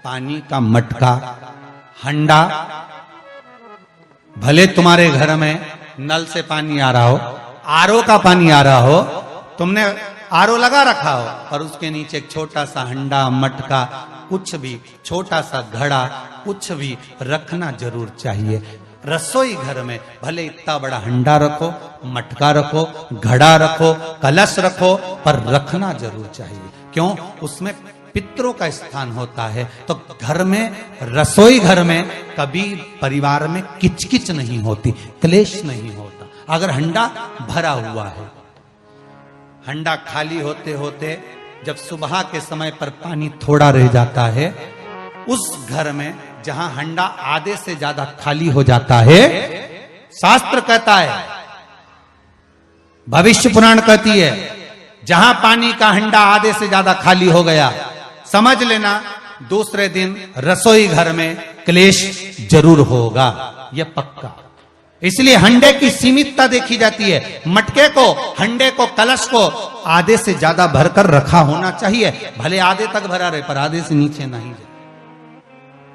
पानी का मटका, हंडा, भले तुम्हारे घर में नल से पानी आ रहा हो, आरओ का पानी आ रहा हो, तुमने आरओ लगा रखा हो, और उसके नीचे एक छोटा सा हंडा, मटका, कुछ भी, छोटा सा घड़ा, कुछ भी रखना जरूर चाहिए। रसोई घर में भले इतना बड़ा हंडा रखो, मटका रखो, घड़ा रखो, कलश रखो, पर रखना जरूर चाहिए। क्यों? उसमें पितरों का स्थान होता है। तो घर में, रसोई घर में कभी परिवार में किचकिच नहीं होती, क्लेश नहीं होता। अगर हंडा भरा हुआ है, हंडा खाली होते होते जब सुबह के समय पर पानी थोड़ा रह जाता है, उस घर में जहां हंडा आधे से ज्यादा खाली हो जाता है, शास्त्र कहता है, भविष्य पुराण कहती है, जहां पानी का हंडा आधे से ज्यादा खाली हो गया, समझ लेना दूसरे दिन रसोई घर में क्लेश जरूर होगा, यह पक्का। इसलिए हंडे की सीमितता देखी जाती है। मटके को, हंडे को, कलश को आधे से ज्यादा भरकर रखा होना चाहिए। भले आधे तक भरा रहे, पर आधे से नीचे नहीं जाए।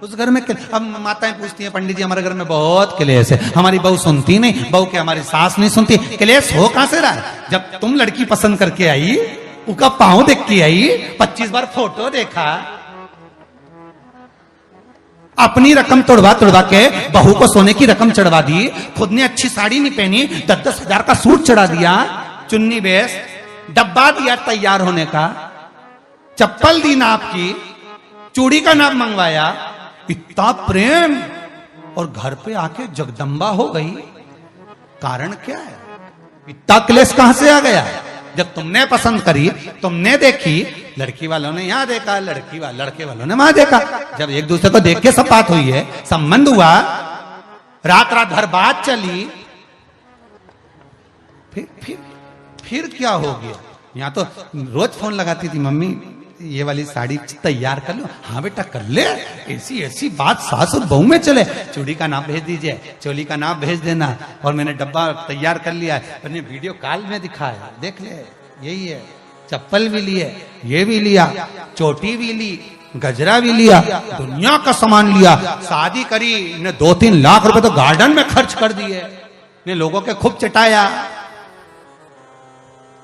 उस घर में अब माताएं पूछती हैं, पंडित जी हमारे घर में बहुत क्लेश है, हमारी बहू सुनती नहीं, बहू के हमारी सास नहीं सुनती। क्लेश हो कहां से रहा है? जब तुम लड़की पसंद करके आई, उसका पांव देख के आई, 25 बार फोटो देखा, अपनी रकम तोड़वा तोड़वा के बहू को सोने की रकम चढ़वा दी, खुद ने अच्छी साड़ी नहीं पहनी, 10-10 हजार का सूट चढ़ा दिया, चुन्नी बेस, डब्बा दिया तैयार होने का, चप्पल दी नाप की, चूड़ी का नाप मंगवाया, इतना प्रेम, और घर पे आके जगदम्बा हो गई। कारण क्या है? इतना क्लेश कहां से आ गया? जब तुमने पसंद करी, तुमने देखी, लड़की वालों ने यहां देखा, लड़के वालों ने वहां देखा, जब एक दूसरे को देख के सब बात हुई है, संबंध हुआ, रात रात भर बात चली, फिर क्या हो गया? यहां तो रोज फोन लगाती थी, मम्मी ये वाली साड़ी तैयार कर लो। हाँ बेटा कर ले, ऐसी ऐसी बात सास और बहू में चले। चूड़ी का नाप भेज दीजिए, चोली का नाप भेज देना, और मैंने डब्बा तैयार कर लिया है, मैंने वीडियो कॉल में दिखाया, देख ले, यही है। चप्पल भी लिए, ये भी लिया, चोटी भी ली, गजरा भी लिया, दुनिया का सामान लिया, शादी करी ने 2-3 लाख रुपए तो गार्डन में खर्च कर दिए, ने लोगों के खूब चटाया,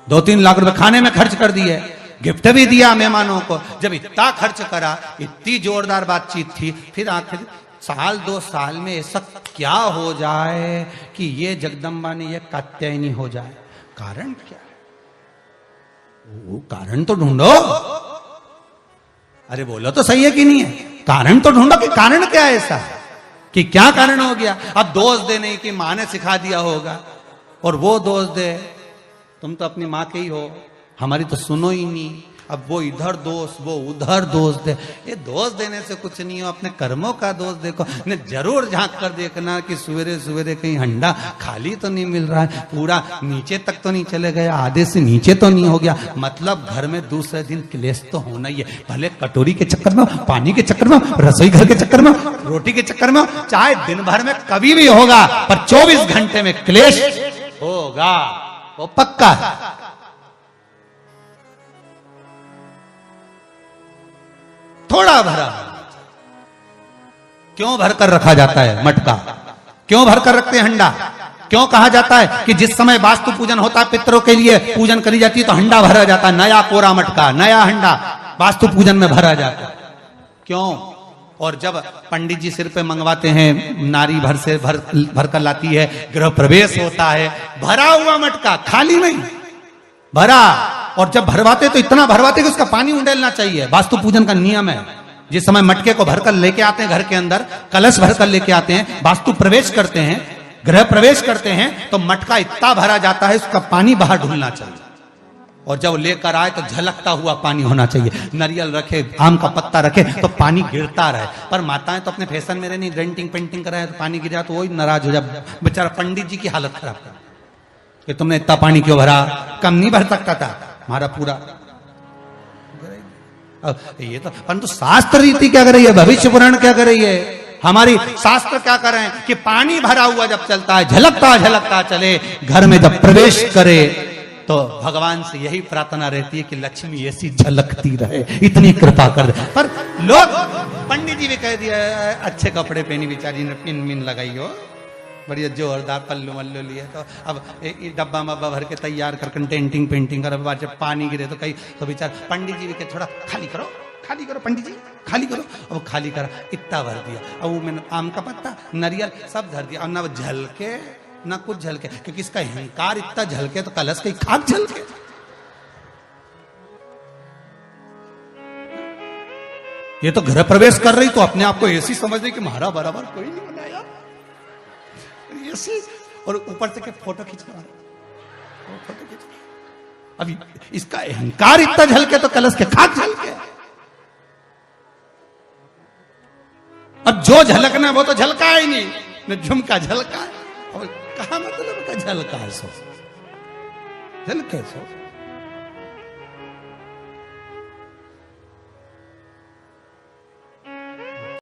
2-3 लाख रुपए खाने में खर्च कर दिए, गिफ्ट भी दिया मेहमानों को। जब इतना खर्च करा, इतनी जोरदार बातचीत थी, फिर आखिर 1-2 साल में ऐसा क्या हो जाए कि ये जगदम्बा ने ये कात्यायनी हो जाए? कारण क्या है? वो कारण तो ढूंढो। अरे बोलो तो सही है कि नहीं है? कारण तो ढूंढो कि कारण क्या है ऐसा, कि क्या कारण हो गया। अब दोष दे नहीं कि माँ ने सिखा दिया होगा, और वो दोष दे, तुम तो अपनी माँ के ही हो, हमारी तो सुनो ही नहीं। अब वो इधर दोष, वो उधर दोष दे। ये दोष देने से कुछ नहीं हो, अपने कर्मों का दोष देखो। ने जरूर झांक कर देखना कि सवेरे सवेरे कहीं हंडा खाली तो नहीं मिल रहा है, पूरा नीचे तक तो नहीं चले गया, आधे से नीचे तो नहीं हो गया। मतलब घर में दूसरे दिन क्लेश तो होना ही है, भले कटोरी के चक्कर में, पानी के चक्कर में, रसोई घर के चक्कर में, रोटी के चक्कर में, चाहे दिन भर में कभी भी होगा, पर 24 घंटे में क्लेश होगा, वो पक्का है। थोड़ा भरा, क्यों भरकर रखा जाता है मटका? क्यों भरकर रखते हैं हंडा? क्यों कहा जाता है कि जिस समय वास्तु पूजन होता है, पितरों के लिए पूजन करी जाती है, तो हंडा भरा जाता है, नया कोरा मटका, नया हंडा वास्तु पूजन में भरा जाता है। क्यों? और जब पंडित जी सिर पे मंगवाते हैं, नारी भर कर लाती है, गृह प्रवेश होता है, भरा हुआ मटका, खाली नहीं, भरा। और जब भरवाते तो इतना भरवाते कि उसका पानी उंडेलना चाहिए, वास्तु पूजन का नियम है। जिस समय मटके को भरकर लेके आते हैं घर के अंदर, कलश भरकर लेके आते हैं, वास्तु प्रवेश करते हैं, गृह प्रवेश करते हैं, तो मटका इतना भरा जाता है, उसका पानी बाहर ढुलना चाहिए। और जब लेकर आए तो झलकता हुआ पानी होना चाहिए। नारियल रखे, आम का पत्ता रखे तो पानी गिरता रहे। पर माताएं तो अपने फैशन में नहीं, डेंटिंग पेंटिंग कराए तो पानी गिर जाए तो वही नाराज हो जाए, बेचारा पंडित जी की हालत खराब कर कि तुमने इतना पानी क्यों भरा, कम नहीं भर सकता था हमारा पूरा। ये तो परंतु शास्त्र रीति क्या कर रही है, भविष्य पुराण क्या कर रही है, हमारी शास्त्र क्या कर रहे हैं कि पानी भरा हुआ जब चलता है, झलकता झलकता चले, घर में जब प्रवेश करे तो भगवान से यही प्रार्थना रहती है कि लक्ष्मी ऐसी झलकती रहे, इतनी कृपा कर दे। पर लोग पंडित जी भी कह दिया अच्छे कपड़े पहनी बेचारी ने, पिन मिन लगाई हो, बढ़िया जोरदार पल्लू मल्लू लिए, तो अब डब्बा मब्बा भर के तैयार कर पेंटिंग पेंटिंग कर, बाद जब पानी गिरे तो कहीं तो बेचारा पंडित जी भी कहे थोड़ा खाली करो पंडित जी खाली करो। अब खाली करा, इतना भर दिया। अब वो मैंने आम का पत्ता नारियल सब धर दिया, और ना झलके ना कुछ झलके, क्योंकि इसका अहंकार इतना झलके तो कलश कहीं खाक झलके। ये तो घर प्रवेश कर रही तो अपने आप को ऐसी समझ रही कि महारा बराबर कोई नहीं बनाया ऐसी, और ऊपर से के फोटो खींचना, फोटो खींचना। अभी इसका अहंकार इतना झलके तो कलश के खाक झलके। अब जो झलकना वो तो झलका ही नहीं, न झुमका झलका है, और कहा मतलब का झलका है, सो झलके सो